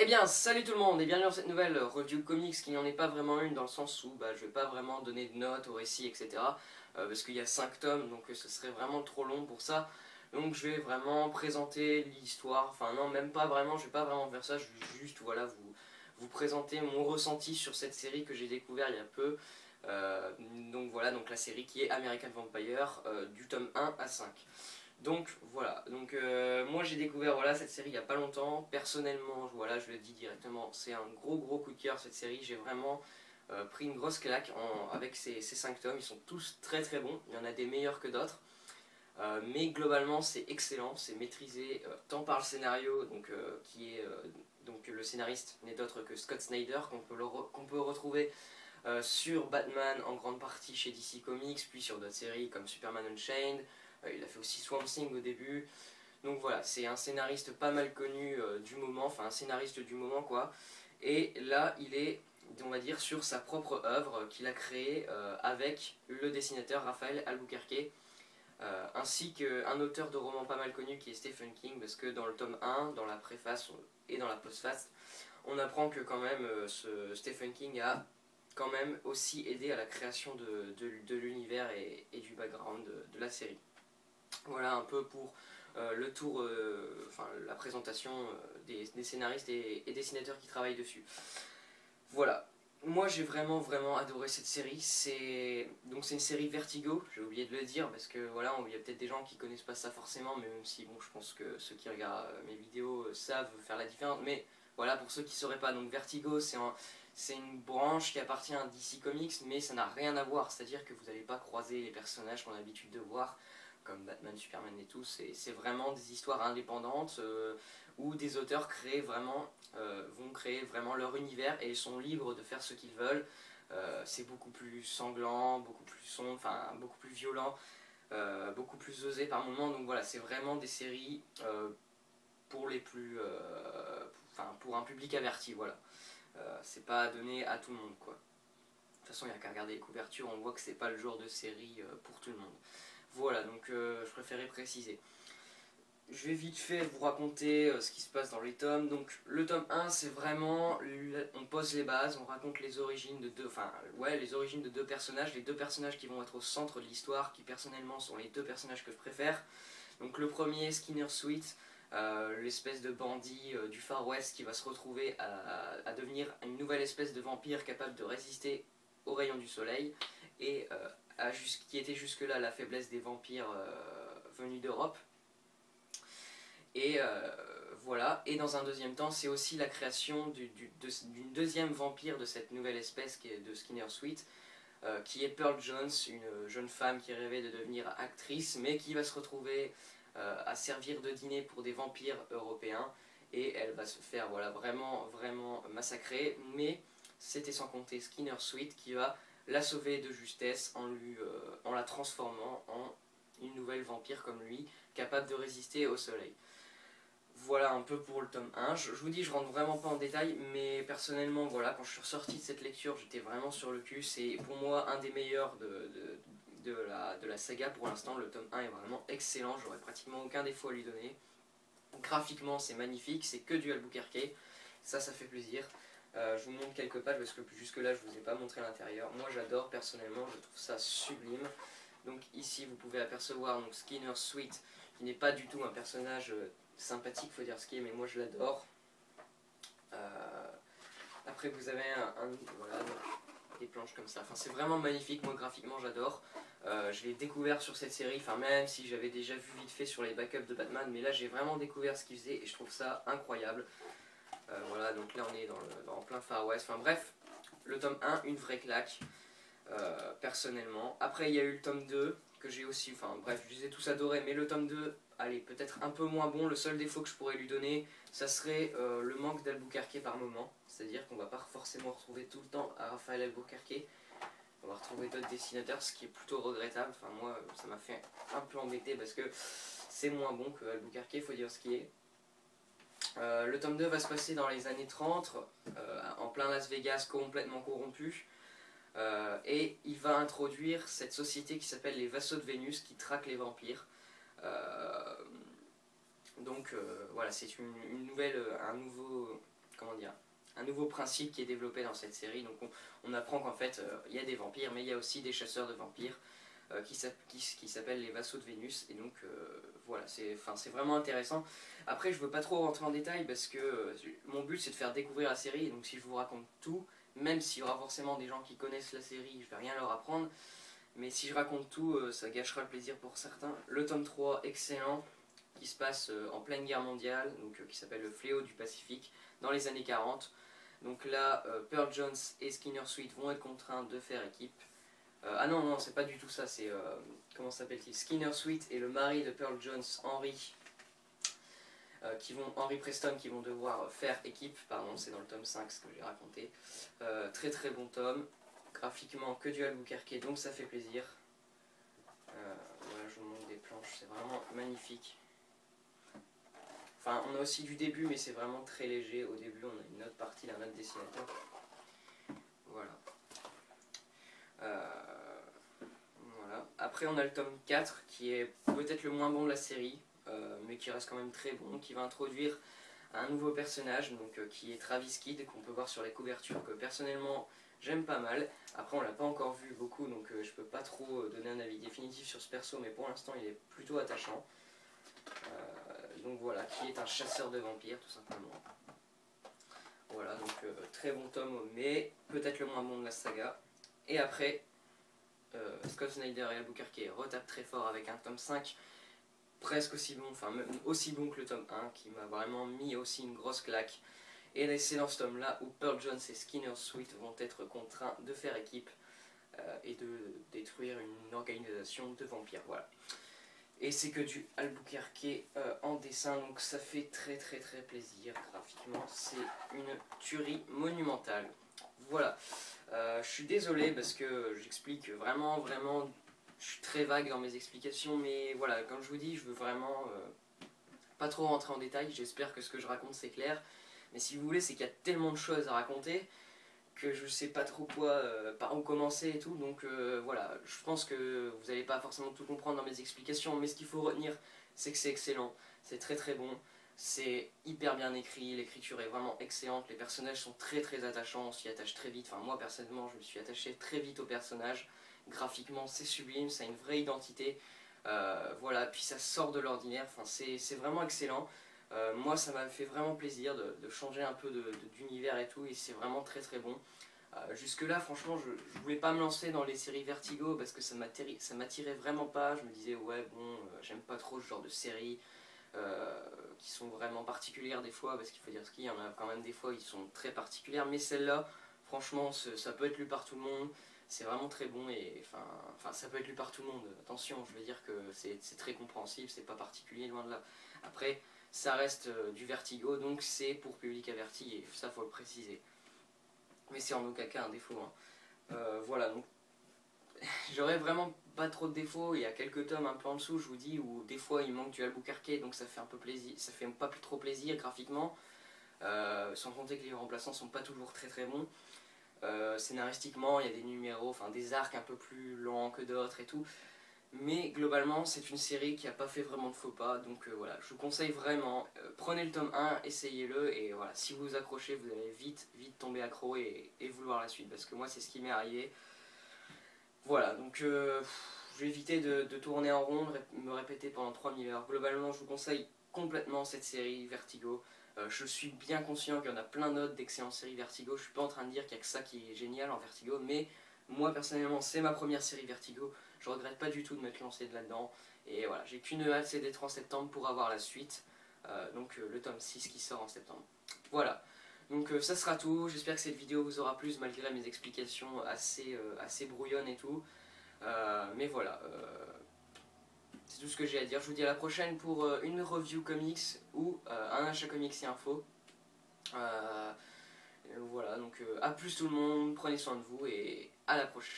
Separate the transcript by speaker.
Speaker 1: Eh bien, salut tout le monde et bienvenue dans cette nouvelle review comics qui n'en est pas vraiment une dans le sens où je vais pas vraiment donner de notes au récit, etc. Parce qu'il y a 5 tomes, donc ce serait vraiment trop long pour ça. Donc je vais vraiment présenter l'histoire, enfin non, même pas vraiment, je vais pas vraiment faire ça, je vais juste voilà, vous présenter mon ressenti sur cette série que j'ai découvert il y a peu. Donc voilà, donc la série qui est American Vampire, du tome 1 à 5. Donc voilà, moi j'ai découvert voilà, cette série il n'y a pas longtemps. Personnellement, voilà, je le dis directement, c'est un gros coup de cœur cette série. J'ai vraiment pris une grosse claque avec ces 5 tomes. Ils sont tous très bons, il y en a des meilleurs que d'autres. Mais globalement c'est excellent, c'est maîtrisé tant par le scénario, qui est donc le scénariste n'est d'autre que Scott Snyder, qu'on peut retrouver sur Batman en grande partie chez DC Comics, puis sur d'autres séries comme Superman Unchained. Il a fait aussi Swamp Thing au début. Donc voilà, c'est un scénariste pas mal connu du moment, enfin un scénariste du moment quoi. Et là, il est, on va dire, sur sa propre œuvre qu'il a créée avec le dessinateur Raphaël Albuquerque, ainsi qu'un auteur de romans pas mal connu qui est Stephen King, parce que dans le tome 1, dans la préface et dans la postface, on apprend que quand même Stephen King a quand même aussi aidé à la création de l'univers et du background de la série. Voilà un peu pour le tour, enfin la présentation des scénaristes et dessinateurs qui travaillent dessus. Voilà, moi j'ai vraiment adoré cette série. C'est une série Vertigo, j'ai oublié de le dire parce que voilà, il y a peut-être des gens qui connaissent pas ça forcément, mais même si bon, je pense que ceux qui regardent mes vidéos savent faire la différence. Mais voilà, pour ceux qui sauraient pas, donc Vertigo c'est une branche qui appartient à DC Comics, mais ça n'a rien à voir, c'est-à-dire que vous n'allez pas croiser les personnages qu'on a l'habitude de voir comme Batman, Superman et tout. C'est vraiment des histoires indépendantes où des auteurs vont créer vraiment leur univers et ils sont libres de faire ce qu'ils veulent. C'est beaucoup plus sanglant, beaucoup plus sombre, enfin beaucoup plus violent, beaucoup plus osé par moments. Donc voilà, c'est vraiment des séries pour les plus, pour un public averti. Voilà, c'est pas donné à tout le monde quoi. De toute façon, il n'y a qu'à regarder les couvertures, on voit que c'est pas le genre de série pour tout le monde. Voilà, donc je préférais préciser. Je vais vite fait vous raconter ce qui se passe dans les tomes. Donc le tome 1, c'est vraiment, on pose les bases, on raconte les origines de les origines de deux personnages, les deux personnages qui vont être au centre de l'histoire, qui personnellement sont les deux personnages que je préfère. Donc le premier, Skinner Sweet, l'espèce de bandit du Far West qui va se retrouver à devenir une nouvelle espèce de vampire capable de résister aux rayons du soleil et qui était jusque-là la faiblesse des vampires venus d'Europe. Et voilà, et dans un deuxième temps, c'est aussi la création d'une deuxième vampire de cette nouvelle espèce qui est de Skinner Sweet, qui est Pearl Jones, une jeune femme qui rêvait de devenir actrice, mais qui va se retrouver à servir de dîner pour des vampires européens, et elle va se faire voilà, vraiment massacrer, mais c'était sans compter Skinner Sweet qui va la sauver de justesse en la transformant en une nouvelle vampire comme lui, capable de résister au soleil. Voilà un peu pour le tome 1. Je vous dis, je rentre vraiment pas en détail, mais personnellement, voilà, quand je suis ressorti de cette lecture, j'étais vraiment sur le cul. C'est pour moi un des meilleurs de la saga pour l'instant. Le tome 1 est vraiment excellent, j'aurais pratiquement aucun défaut à lui donner. Graphiquement, c'est magnifique, c'est que du Albuquerque, ça fait plaisir. Je vous montre quelques pages parce que jusque là je vous ai pas montré l'intérieur. Moi j'adore personnellement, je trouve ça sublime. Donc ici vous pouvez apercevoir donc Skinner Sweet, qui n'est pas du tout un personnage sympathique, faut dire ce qui est, mais moi je l'adore. Après vous avez voilà, donc, des planches comme ça. Enfin, c'est vraiment magnifique, moi graphiquement j'adore. Je l'ai découvert sur cette série, enfin même si j'avais déjà vu vite fait sur les backups de Batman, mais là j'ai vraiment découvert ce qu'il faisait et je trouve ça incroyable. Voilà, donc là on est en plein Far West. Enfin bref, le tome 1, une vraie claque, personnellement. Après il y a eu le tome 2, que j'ai aussi, enfin bref, je les ai tous adorés, mais le tome 2, allez, peut-être un peu moins bon. Le seul défaut que je pourrais lui donner, ça serait le manque d'Albuquerque par moment. C'est-à-dire qu'on va pas forcément retrouver tout le temps à Raphaël Albuquerque. On va retrouver d'autres dessinateurs, ce qui est plutôt regrettable. Enfin moi, ça m'a fait un peu embêter parce que c'est moins bon que Albuquerque, faut dire ce qui est. Le tome 2 va se passer dans les années 30, en plein Las Vegas, complètement corrompu. Et il va introduire cette société qui s'appelle les Vassaux de Vénus, qui traquent les vampires. Voilà, c'est une nouvelle, comment dire, un nouveau principe qui est développé dans cette série. Donc on apprend qu'en fait il y a des vampires, mais il y a aussi des chasseurs de vampires qui s'appellent les vassaux de Vénus. Et donc voilà, c'est vraiment intéressant. Après je veux pas trop rentrer en détail parce que mon but c'est de faire découvrir la série. Et donc si je vous raconte tout, même s'il y aura forcément des gens qui connaissent la série, je vais rien leur apprendre. Mais si je raconte tout, ça gâchera le plaisir pour certains. Le tome 3, excellent, qui se passe en pleine guerre mondiale, donc qui s'appelle le Fléau du Pacifique, dans les années 40. Donc là, Pearl Jones et Skinner Sweet vont être contraints de faire équipe. Ah non, non, c'est pas du tout ça, c'est, comment s'appelle-t-il, Skinner Sweet et le mari de Pearl Jones, Henry Preston, qui vont devoir faire équipe, pardon, c'est dans le tome 5 ce que j'ai raconté. Très très bon tome, graphiquement que du Albuquerque, donc ça fait plaisir. Voilà, je vous montre des planches, c'est vraiment magnifique. Enfin, on a aussi du début, mais c'est vraiment très léger. Au début, on a une autre partie d'un autre dessinateur. Voilà. Voilà. Après, on a le tome 4, qui est peut-être le moins bon de la série, mais qui reste quand même très bon, qui va introduire un nouveau personnage, donc, qui est Travis Kidd, qu'on peut voir sur les couvertures, que personnellement, j'aime pas mal. Après, on l'a pas encore vu beaucoup, donc je peux pas trop donner un avis définitif sur ce perso, mais pour l'instant, il est plutôt attachant. Donc voilà, qui est un chasseur de vampires tout simplement. Voilà, donc très bon tome, mais peut-être le moins bon de la saga. Et après, Scott Snyder et Albuquerque retapent très fort avec un tome 5 presque aussi bon, enfin même aussi bon que le tome 1, qui m'a vraiment mis aussi une grosse claque. Et c'est dans ce tome là où Pearl Jones et Skinner Sweet vont être contraints de faire équipe et de détruire une organisation de vampires, voilà. Et c'est que du Albuquerque en dessin, donc ça fait très très très plaisir graphiquement, c'est une tuerie monumentale. Voilà, je suis désolé parce que j'explique vraiment, je suis très vague dans mes explications, mais voilà, comme je vous dis, je veux vraiment pas trop rentrer en détail, j'espère que ce que je raconte c'est clair, mais si vous voulez, c'est qu'il y a tellement de choses à raconter que je sais pas trop quoi, par où commencer et tout, donc voilà, je pense que vous n'allez pas forcément tout comprendre dans mes explications, mais ce qu'il faut retenir, c'est que c'est excellent, c'est très très bon, c'est hyper bien écrit, l'écriture est vraiment excellente, les personnages sont très très attachants, on s'y attache très vite, enfin moi personnellement je me suis attaché très vite aux personnages, graphiquement c'est sublime, ça a une vraie identité, voilà, puis ça sort de l'ordinaire, enfin c'est vraiment excellent. Moi ça m'a fait vraiment plaisir de changer un peu d'univers et tout, et c'est vraiment très très bon. Jusque là franchement je voulais pas me lancer dans les séries Vertigo parce que ça m'attirait vraiment pas, je me disais ouais bon j'aime pas trop ce genre de séries qui sont vraiment particulières des fois, parce qu'il faut dire ce qu'il y en a quand même des fois qui sont très particulières, mais celle-là franchement ça peut être lu par tout le monde, c'est vraiment très bon, et enfin ça peut être lu par tout le monde, attention, je veux dire que c'est très compréhensible, c'est pas particulier, loin de là. Après ça reste du Vertigo, donc c'est pour public averti, et ça faut le préciser. Mais c'est en aucun cas un défaut. Hein. Voilà, donc j'aurais vraiment pas trop de défauts. Il y a quelques tomes un peu en dessous, je vous dis, où des fois il manque du Albuquerque, donc ça fait un peu plaisir, ça fait pas trop plaisir graphiquement. Sans compter que les remplaçants sont pas toujours très très bons. Scénaristiquement, il y a des numéros, enfin des arcs un peu plus lents que d'autres et tout. Mais globalement, c'est une série qui n'a pas fait vraiment de faux pas, donc voilà, je vous conseille vraiment, prenez le tome 1, essayez-le, et voilà, si vous vous accrochez, vous allez vite tomber accro et vouloir la suite, parce que moi c'est ce qui m'est arrivé. Voilà, donc je vais éviter de tourner en rond, de me répéter pendant 3000 heures. Globalement, je vous conseille complètement cette série Vertigo. Je suis bien conscient qu'il y en a plein d'autres d'excellentes séries Vertigo, je suis pas en train de dire qu'il n'y a que ça qui est génial en Vertigo, mais moi personnellement c'est ma première série Vertigo, je regrette pas du tout de m'être lancé là-dedans, et voilà, j'ai qu'une hâte, c'est d'être en septembre pour avoir la suite, donc le tome 6 qui sort en septembre. Voilà, donc ça sera tout, j'espère que cette vidéo vous aura plu malgré mes explications assez brouillonnes et tout, mais voilà, c'est tout ce que j'ai à dire. Je vous dis à la prochaine pour une review comics ou un achat comics et info. Voilà, donc à plus tout le monde, prenez soin de vous et à la prochaine.